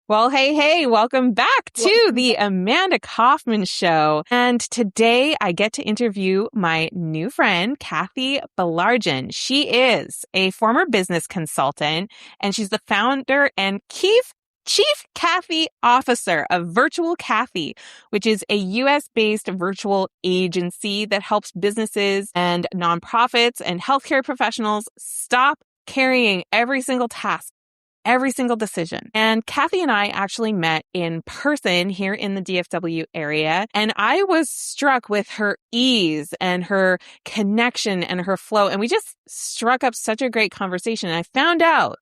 Well, hey, welcome back to the Amanda Kaufman Show. And today I get to interview my new friend, Cathy Baillargeon. She is a former business consultant, and she's the founder and Chief Cathy Officer of Virtual Cathy, which is a US-based virtual agency that helps businesses and nonprofits and healthcare professionals stop carrying every single task, every single decision. And Cathy and I actually met in person here in the DFW area. And I was struck with her ease and her connection and her flow. And we just struck up such a great conversation. And I found out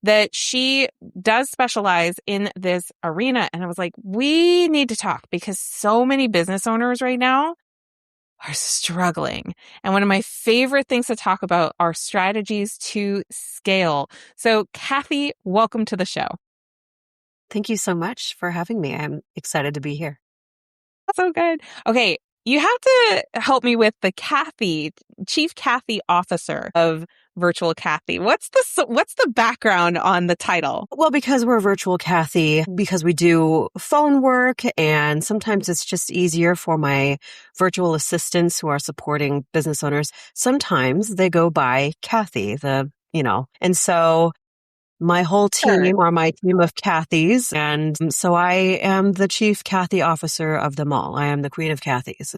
that she does specialize in this arena. And I was like, we need to talk because so many business owners right now are struggling. And one of my favorite things to talk about are strategies to scale. So, Cathy, welcome to the show. Thank you so much for having me. I'm excited to be here. So good. Okay, you have to help me with the Chief Cathy Officer of Virtual Cathy. What's the background on the title? Well, because we're Virtual Cathy, because we do phone work, and sometimes it's just easier for my virtual assistants who are supporting business owners. Sometimes they go by Cathy, and so my whole team are my team of Cathys. And so I am the Chief Cathy Officer of them all. I am the Queen of Cathys.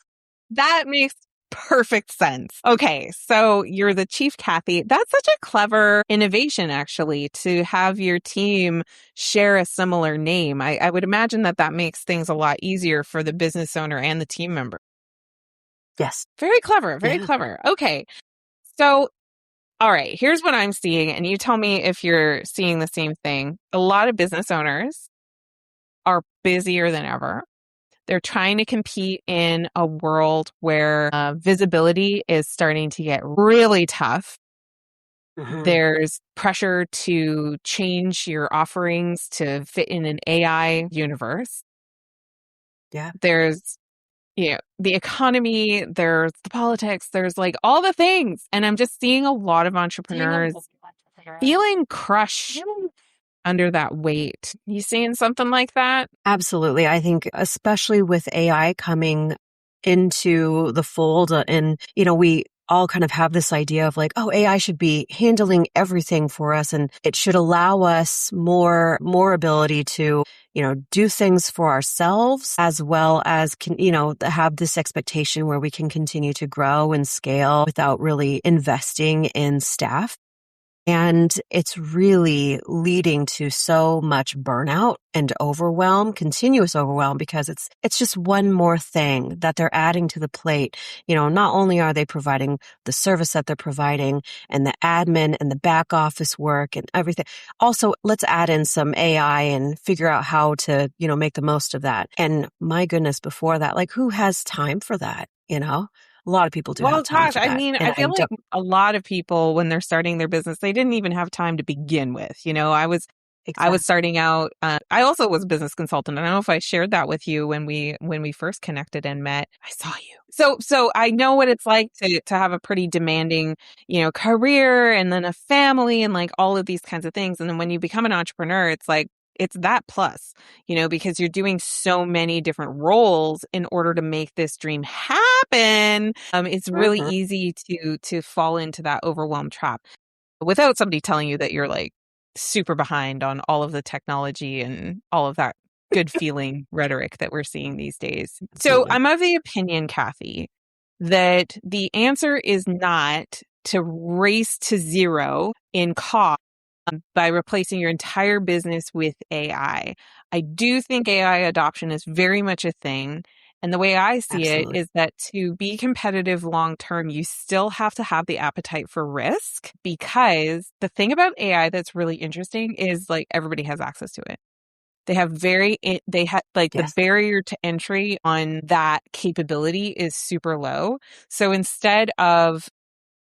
That makes perfect sense. Okay, so you're the Chief Cathy. That's such a clever innovation, actually, to have your team share a similar name. I would imagine that makes things a lot easier for the business owner and the team member. Yes. Very clever, very clever. Okay, so all right, here's what I'm seeing, and you tell me if you're seeing the same thing. A lot of business owners are busier than ever. They're trying to compete in a world where visibility is starting to get really tough. Mm-hmm. There's pressure to change your offerings to fit in an AI universe. Yeah. There's, the economy, there's the politics, there's like all the things. And I'm just seeing a lot of entrepreneurs feeling crushed under that weight. You seeing something like that? Absolutely. I think especially with AI coming into the fold and, we all kind of have this idea of like, oh, AI should be handling everything for us and it should allow us more ability to, do things for ourselves as well as have this expectation where we can continue to grow and scale without really investing in staff. And it's really leading to so much burnout and continuous overwhelm, because it's just one more thing that they're adding to the plate. Not only are they providing the service that they're providing and the admin and the back office work and everything. Also, let's add in some AI and figure out how to, make the most of that. And my goodness, before that, like who has time for that? A lot of people do have time for that. I feel like a lot of people, when they're starting their business, they didn't even have time to begin with. I was starting out. I also was a business consultant. I don't know if I shared that with you when we first connected and met. I saw you. So I know what it's like to have a pretty demanding, career and then a family and like all of these kinds of things. And then when you become an entrepreneur, it's like, it's that plus, because you're doing so many different roles in order to make this dream happen. It's really easy to fall into that overwhelm trap without somebody telling you that you're like super behind on all of the technology and all of that good feeling rhetoric that we're seeing these days. So I'm of the opinion, Cathy, that the answer is not to race to zero in cost by replacing your entire business with AI. I do think AI adoption is very much a thing. And the way I see it is that to be competitive long term, you still have to have the appetite for risk, because the thing about AI that's really interesting is like everybody has access to it. The barrier to entry on that capability is super low. So instead of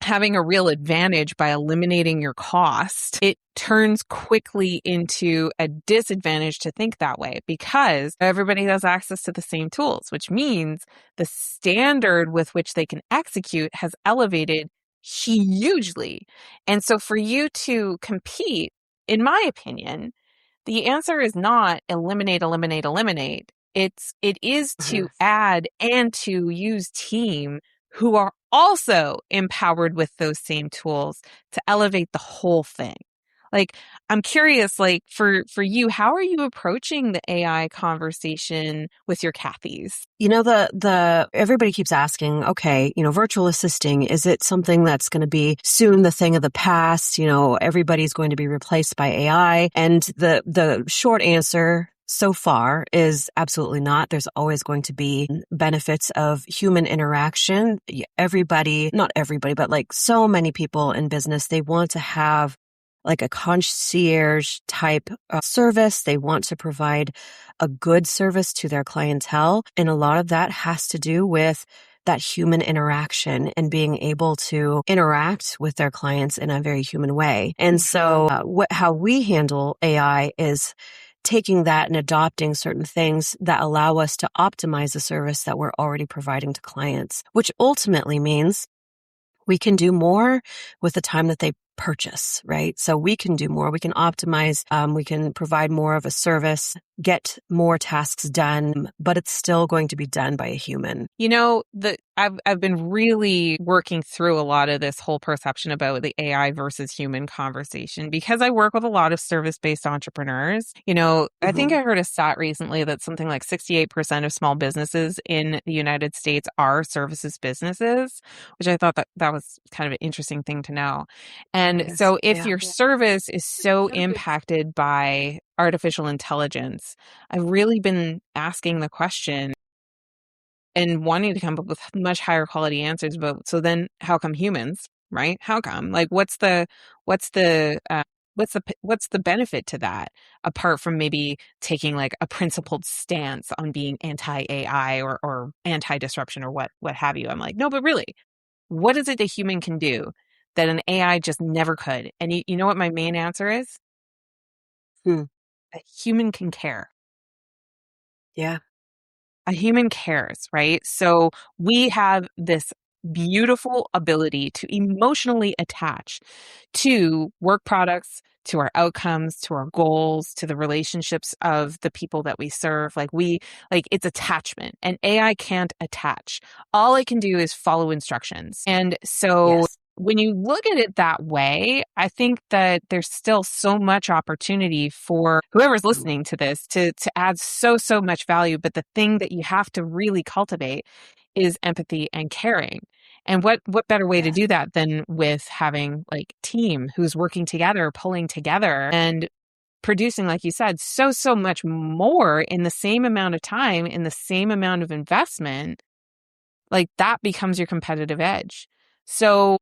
having a real advantage by eliminating your cost, it turns quickly into a disadvantage to think that way, because everybody has access to the same tools, which means the standard with which they can execute has elevated hugely. And so for you to compete, in my opinion, the answer is not eliminate, eliminate, eliminate. It is to add and to use team who are also empowered with those same tools to elevate the whole thing. Like, I'm curious, like for you, how are you approaching the AI conversation with your Cathys? The everybody keeps asking, okay, virtual assisting, is it something that's going to be soon the thing of the past? Everybody's going to be replaced by AI. And the short answer so far is absolutely not. There's always going to be benefits of human interaction. Everybody, not everybody, but like so many people in business, they want to have like a concierge type service. They want to provide a good service to their clientele. And a lot of that has to do with that human interaction and being able to interact with their clients in a very human way. And so how we handle AI is taking that and adopting certain things that allow us to optimize the service that we're already providing to clients, which ultimately means we can do more with the time that they purchase, right? So we can do more. We can optimize. We can provide more of a service, get more tasks done, but it's still going to be done by a human. I've been really working through a lot of this whole perception about the AI versus human conversation because I work with a lot of service-based entrepreneurs. I think I heard a stat recently that something like 68% of small businesses in the United States are services businesses, which I thought that was kind of an interesting thing to know. And so if your service is so impacted by artificial intelligence, I've really been asking the question and wanting to come up with much higher quality answers. But so then how come humans, right? How come? Like, what's the benefit to that apart from maybe taking like a principled stance on being anti-AI or anti-disruption or what have you? I'm like, no, but really, what is it a human can do that an AI just never could? And you know what my main answer is? A human can care. Yeah. A human cares, right? So we have this beautiful ability to emotionally attach to work products, to our outcomes, to our goals, to the relationships of the people that we serve. It's attachment, and AI can't attach. All it can do is follow instructions. And so when you look at it that way, I think that there's still so much opportunity for whoever's listening to this to add so much value. But the thing that you have to really cultivate is empathy and caring. And what better way to do that than with having like team who's working together, pulling together and producing, like you said, so much more in the same amount of time, in the same amount of investment. Like that becomes your competitive edge. So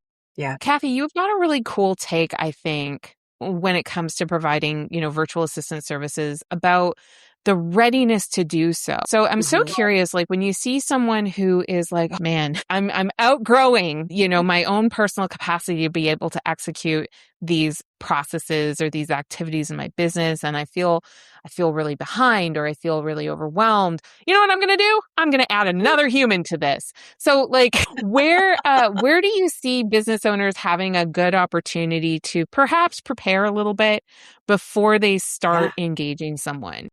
Cathy, you've got a really cool take, I think, when it comes to providing, virtual assistant services about the readiness to do so. So I'm so curious, like when you see someone who is like, oh, man, I'm outgrowing, my own personal capacity to be able to execute these processes or these activities in my business, and I feel really behind or I feel really overwhelmed. You know what I'm going to do? I'm going to add another human to this. So like where do you see business owners having a good opportunity to perhaps prepare a little bit before they start engaging someone?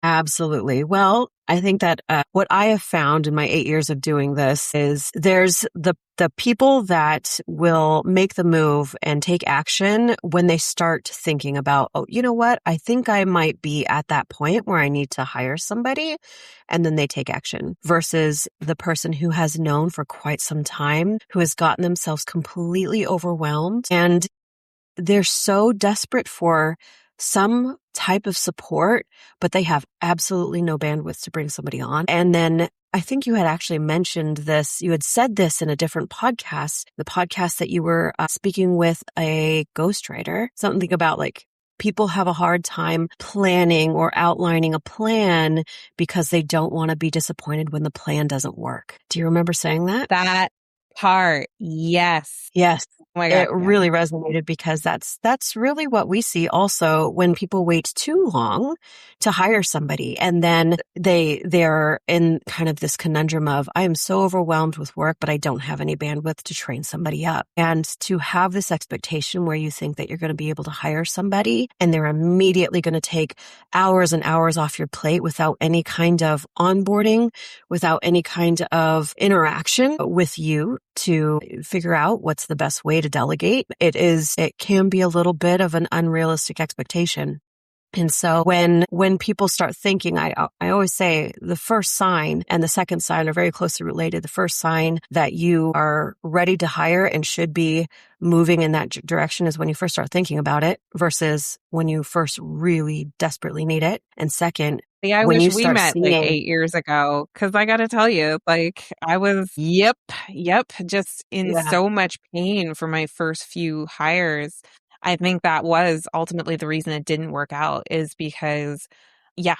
Absolutely. Well, I think that what I have found in my 8 years of doing this is there's the people that will make the move and take action when they start thinking about, oh, you know what? I think I might be at that point where I need to hire somebody, and then they take action versus the person who has known for quite some time, who has gotten themselves completely overwhelmed, and they're so desperate for some type of support, but they have absolutely no bandwidth to bring somebody on. And then I think you had actually mentioned this. You had said this in a different podcast, the podcast that you were speaking with a ghostwriter, something about like people have a hard time planning or outlining a plan because they don't want to be disappointed when the plan doesn't work. Do you remember saying that? That part. Yes. Yes. Oh my God. It Yeah. really resonated because that's really what we see also when people wait too long to hire somebody, and then they're in kind of this conundrum of, I am so overwhelmed with work, but I don't have any bandwidth to train somebody up. And to have this expectation where you think that you're going to be able to hire somebody and they're immediately going to take hours and hours off your plate without any kind of onboarding, without any kind of interaction with you to figure out what's the best way to delegate. It can be a little bit of an unrealistic expectation. And so when people start thinking, I always say the first sign and the second sign are very closely related. The first sign that you are ready to hire and should be moving in that direction is when you first start thinking about it versus when you first really desperately need it. And second, Yeah, I when wish you we start met like seeing, 8 years ago, because I got to tell you, like, I was, yep, just in yeah, so much pain for my first few hires. I think that was ultimately the reason it didn't work out, is because, yeah,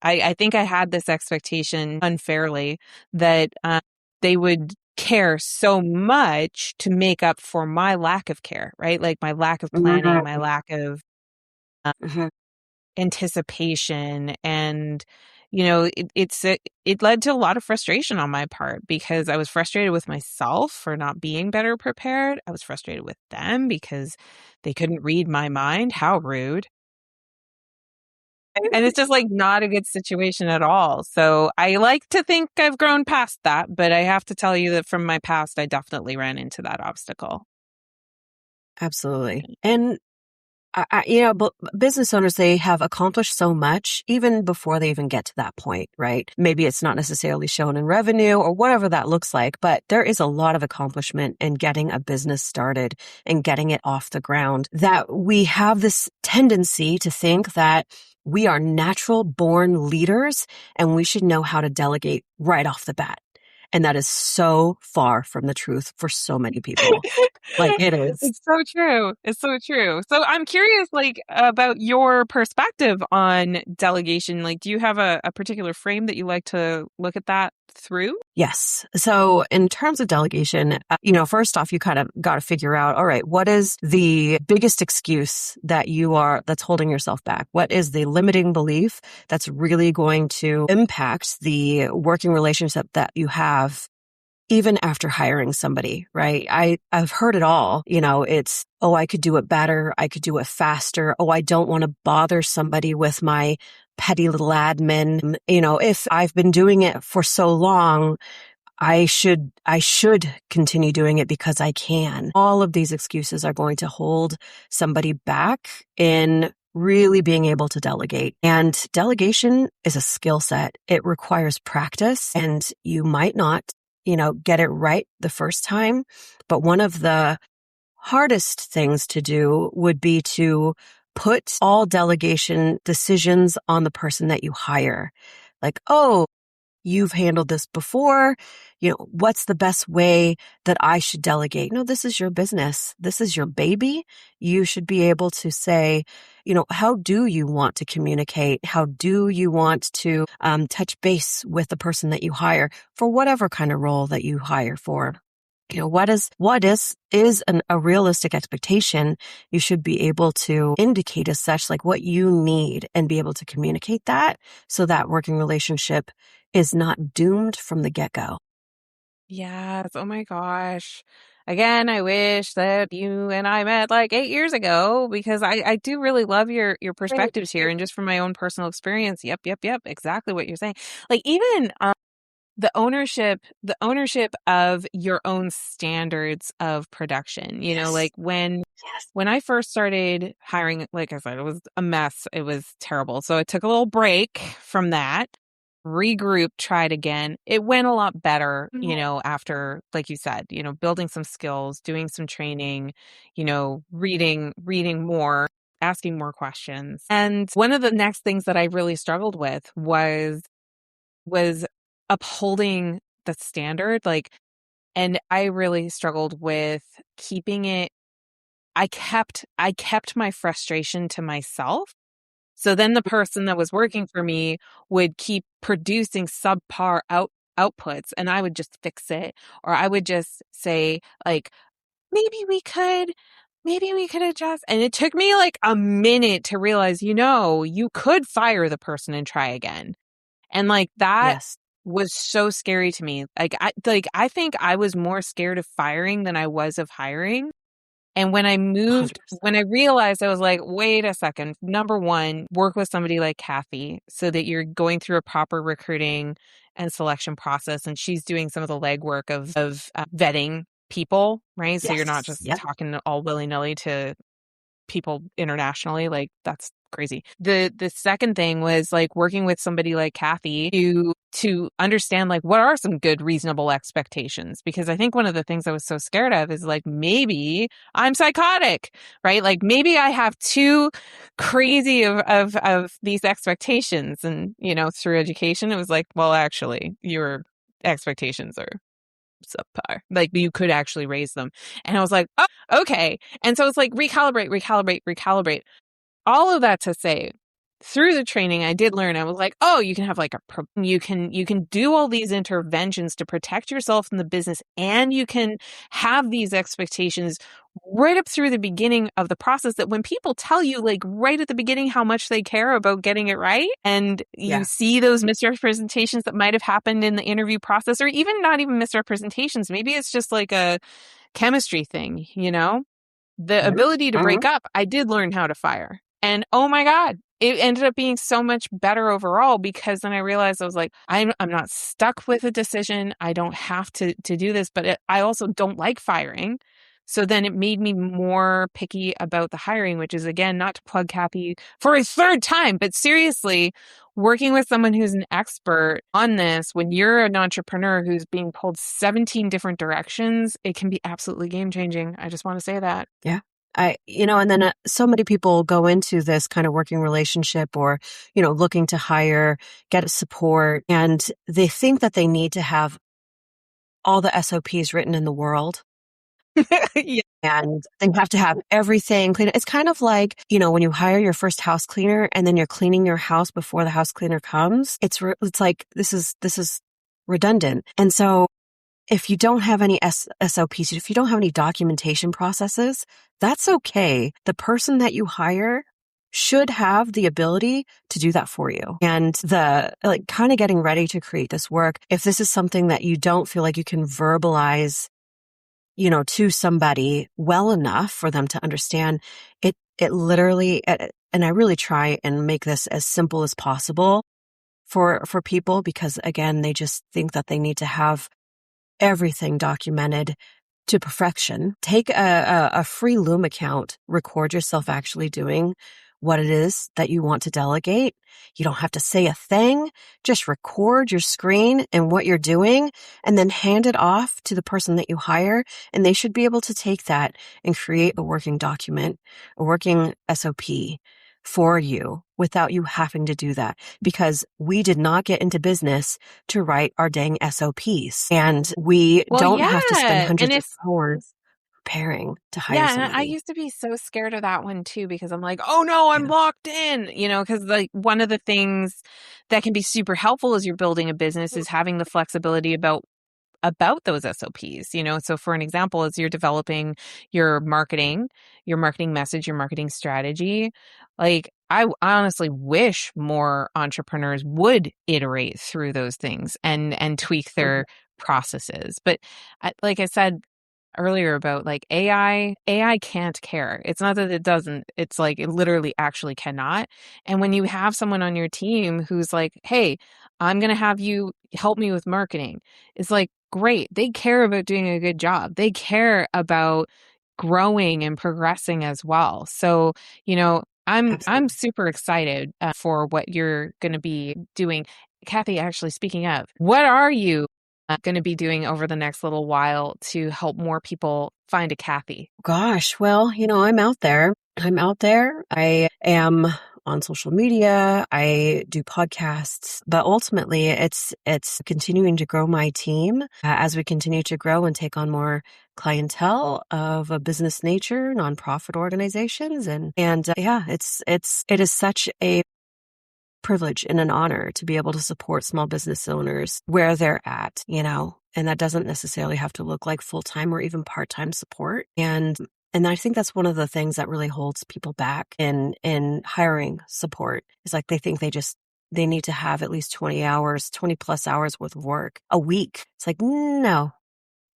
I think I had this expectation unfairly that they would care so much to make up for my lack of care, right? Like my lack of planning, my right, lack of mhm, anticipation, and it led to a lot of frustration on my part because I was frustrated with myself for not being better prepared. I was frustrated with them because they couldn't read my mind. How rude. And it's just like not a good situation at all. So I like to think I've grown past that, but I have to tell you that from my past I definitely ran into that obstacle. absolutely. And but business owners, they have accomplished so much even before they even get to that point, right? Maybe it's not necessarily shown in revenue or whatever that looks like, but there is a lot of accomplishment in getting a business started and getting it off the ground, that we have this tendency to think that we are natural born leaders and we should know how to delegate right off the bat. And that is so far from the truth for so many people. Like it is. It's so true. It's so true. So I'm curious, like, about your perspective on delegation. Like, do you have a particular frame that you like to look at that through? Yes. So in terms of delegation, first off, you kind of got to figure out, all right, what is the biggest excuse that's holding yourself back? What is the limiting belief that's really going to impact the working relationship that you have even after hiring somebody, right? I've heard it all. It's, oh, I could do it better. I could do it faster. Oh, I don't want to bother somebody with my petty little admin. If I've been doing it for so long, I should continue doing it because I can. All of these excuses are going to hold somebody back in really being able to delegate. And delegation is a skill set. It requires practice, and you might not, get it right the first time. But one of the hardest things to do would be to put all delegation decisions on the person that you hire. Like, oh, you've handled this before. What's the best way that I should delegate? No, this is your business. This is your baby. You should be able to say, how do you want to communicate? How do you want to touch base with the person that you hire for whatever kind of role that you hire for? What is a realistic expectation? You should be able to indicate as such, like what you need, and be able to communicate that so that working relationship is not doomed from the get-go. Yes. Oh my gosh. Again, I wish that you and I met like 8 years ago, because I do really love your Right. perspectives here. And just from my own personal experience, yep, exactly what you're saying. Like, even the ownership of your own standards of production. Yes. Like Yes. when I first started hiring, like I said, it was a mess. It was terrible. So I took a little break from that, regrouped, tried again. It went a lot better, after, like you said, building some skills, doing some training, reading more, asking more questions. And one of the next things that I really struggled with was upholding the standard. Like, and I really struggled with keeping it. I kept my frustration to myself. So then the person that was working for me would keep producing subpar outputs, and I would just fix it, or I would just say, like, maybe we could adjust. And it took me like a minute to realize, you could fire the person and try again. And like that Yes. was so scary to me. I think I was more scared of firing than I was of hiring. And when 100%. I realized, I was like, wait a second. Number one, work with somebody like Cathy so that you're going through a proper recruiting and selection process. And she's doing some of the legwork of vetting people, right? So you're not Yes. just Yep. talking all willy nilly to people internationally. Like that's crazy. The second thing was like working with somebody like Cathy to understand like what are some good reasonable expectations, because I think one of the things I was so scared of is like maybe I'm psychotic, right? Like maybe I have too crazy of these expectations. And through education it was like, well, actually your expectations are subpar. Like you could actually raise them. And I was like, oh, okay. And so it's like recalibrate. All of that to say, through the training, I did learn. I was like, oh, you can have like you can do all these interventions to protect yourself in the business, and you can have these expectations right up through the beginning of the process, that when people tell you like right at the beginning how much they care about getting it right, and you Yeah. see those misrepresentations that might have happened in the interview process, or even not even misrepresentations, maybe it's just like a chemistry thing, the ability to Mm-hmm. break up, I did learn how to fire. And oh my God, it ended up being so much better overall, because then I realized I was like, I'm not stuck with a decision. I don't have to do this, but I also don't like firing. So then it made me more picky about the hiring, which is, again, not to plug Cathy for a third time, but seriously, working with someone who's an expert on this, when you're an entrepreneur who's being pulled 17 different directions, it can be absolutely game changing. I just want to say that. Yeah. And then so many people go into this kind of working relationship or, looking to hire, get support, and they think that they need to have all the SOPs written in the world. Yeah. And they have to have everything clean. It's kind of like, when you hire your first house cleaner and then you're cleaning your house before the house cleaner comes. It's like, this is redundant. And so if you don't have any SOPs, if you don't have any documentation processes, that's okay. The person that you hire should have the ability to do that for you. And kind of getting ready to create this work, if this is something that you don't feel like you can verbalize, to somebody well enough for them to understand, it literally, and I really try and make this as simple as possible for people, because again, they just think that they need to have everything documented to perfection. Take a free Loom account, record yourself actually doing what it is that you want to delegate. You don't have to say a thing. Just record your screen and what you're doing, and then hand it off to the person that you hire. And they should be able to take that and create a working document, a working SOP for you without you having to do that, because we did not get into business to write our dang SOPs, and we Well, don't have to spend yeah. And hundreds of it's, hours preparing to hire yeah. And I somebody. used to be so scared of that one too, because I'm like, oh no, I'm Yeah, locked in, because like one of the things that can be super helpful as you're building a business is having the flexibility about those SOPs, So for an example, as you're developing your marketing message, your marketing strategy, like I honestly wish more entrepreneurs would iterate through those things and tweak mhm, their processes. But like I said earlier about like AI can't care. It's not that it doesn't, it's like it literally actually cannot. And when you have someone on your team who's like, hey, I'm going to have you help me with marketing, it's like, great. They care about doing a good job. They care about growing and progressing as well. So, I'm absolutely. super excited for what you're going to be doing. Cathy, actually, speaking of, what are you going to be doing over the next little while to help more people find a Cathy? Gosh, well, I'm out there. I am on social media. I do podcasts, but ultimately it's continuing to grow my team as we continue to grow and take on more clientele of a business nature, nonprofit organizations. And yeah, it is such a privilege and an honor to be able to support small business owners where they're at, And that doesn't necessarily have to look like full-time or even part-time support. And I think that's one of the things that really holds people back in hiring support. Is like they think they need to have at least 20 plus hours worth of work a week. It's like, no,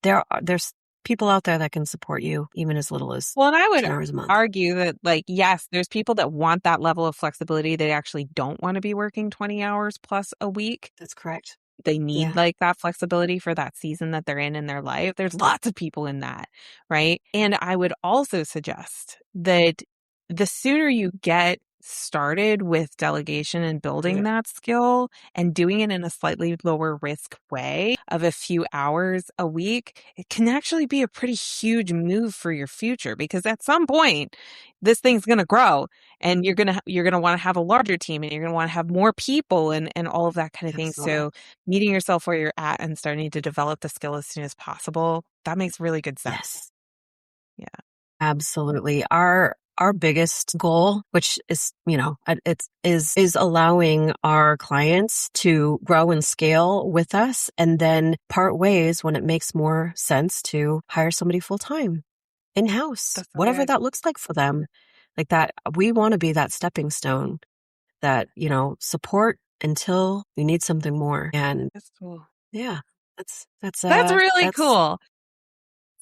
there's people out there that can support you even as little as Well, and I would 10 hours a month. argue that, like, yes, there's people that want that level of flexibility. They actually don't want to be working 20 hours plus a week. That's correct. They need Yeah. like that flexibility for that season that they're in their life. There's lots of people in that, right? And I would also suggest that the sooner you get started with delegation and building that skill and doing it in a slightly lower risk way of a few hours a week, it can actually be a pretty huge move for your future, because at some point this thing's going to grow and you're going to want to have a larger team and you're going to want to have more people and all of that kind of thing. Absolutely. So meeting yourself where you're at and starting to develop the skill as soon as possible, that makes really good sense. Yes. Yeah. Absolutely. Our biggest goal, which is, is allowing our clients to grow and scale with us and then part ways when it makes more sense to hire somebody full time in-house, That's whatever okay. that looks like for them. Like that, we want to be that stepping stone that, support until you need something more. And That's cool. yeah, That's really cool.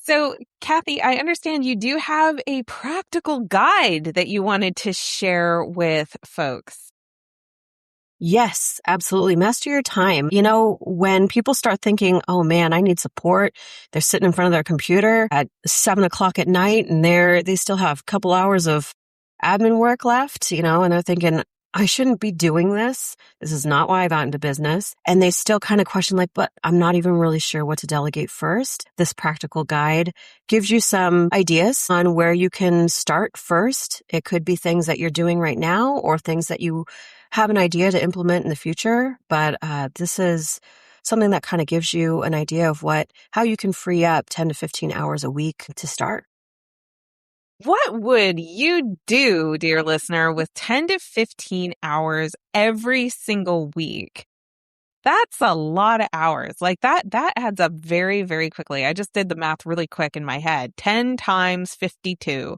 So, Cathy, I understand you do have a practical guide that you wanted to share with folks. Yes, absolutely. Master your time. When people start thinking, oh man, I need support, they're sitting in front of their computer at 7:00 at night and they still have a couple hours of admin work left, and they're thinking, I shouldn't be doing this. This is not why I got into business. And they still kind of question like, but I'm not even really sure what to delegate first. This practical guide gives you some ideas on where you can start first. It could be things that you're doing right now or things that you have an idea to implement in the future. But this is something that kind of gives you an idea of how you can free up 10 to 15 hours a week to start. What would you do, dear listener, with 10 to 15 hours every single week? That's a lot of hours. Like that adds up very, very quickly. I just did the math really quick in my head. 10 times 52.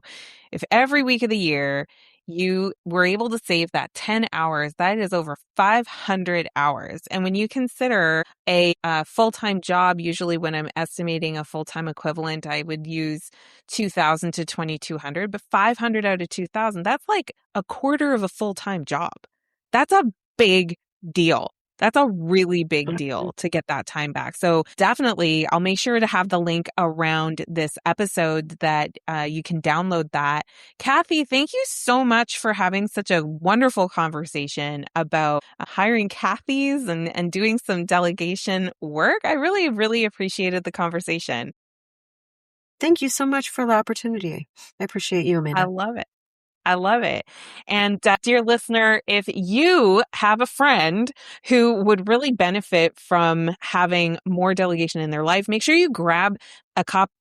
If every week of the year you were able to save that 10 hours, that is over 500 hours. And when you consider a full-time job, usually when I'm estimating a full-time equivalent, I would use 2,000 to 2,200, but 500 out of 2,000, that's like a quarter of a full-time job. That's a big deal. That's a really big deal to get that time back. So definitely, I'll make sure to have the link around this episode that you can download that. Cathy, thank you so much for having such a wonderful conversation about hiring Cathys and doing some delegation work. I really, really appreciated the conversation. Thank you so much for the opportunity. I appreciate you, Amanda. I love it. I love it. And dear listener, if you have a friend who would really benefit from having more delegation in their life, make sure you grab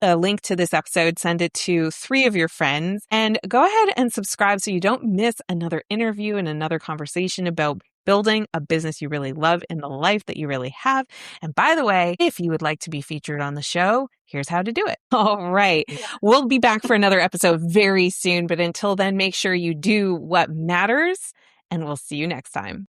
a link to this episode, send it to 3 of your friends, and go ahead and subscribe so you don't miss another interview and another conversation about building a business you really love in the life that you really have. And by the way, if you would like to be featured on the show, here's how to do it. All right. We'll be back for another episode very soon. But until then, make sure you do what matters, and we'll see you next time.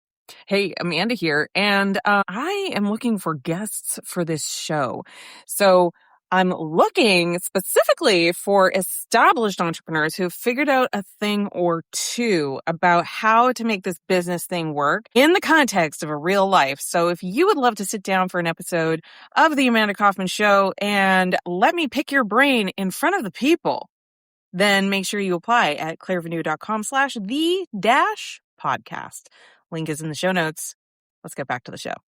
Hey, Amanda here, and I am looking for guests for this show. So I'm looking specifically for established entrepreneurs who've figured out a thing or two about how to make this business thing work in the context of a real life. So if you would love to sit down for an episode of the Amanda Kaufman Show and let me pick your brain in front of the people, then make sure you apply at clairevenue.com/the-podcast. Link is in the show notes. Let's get back to the show.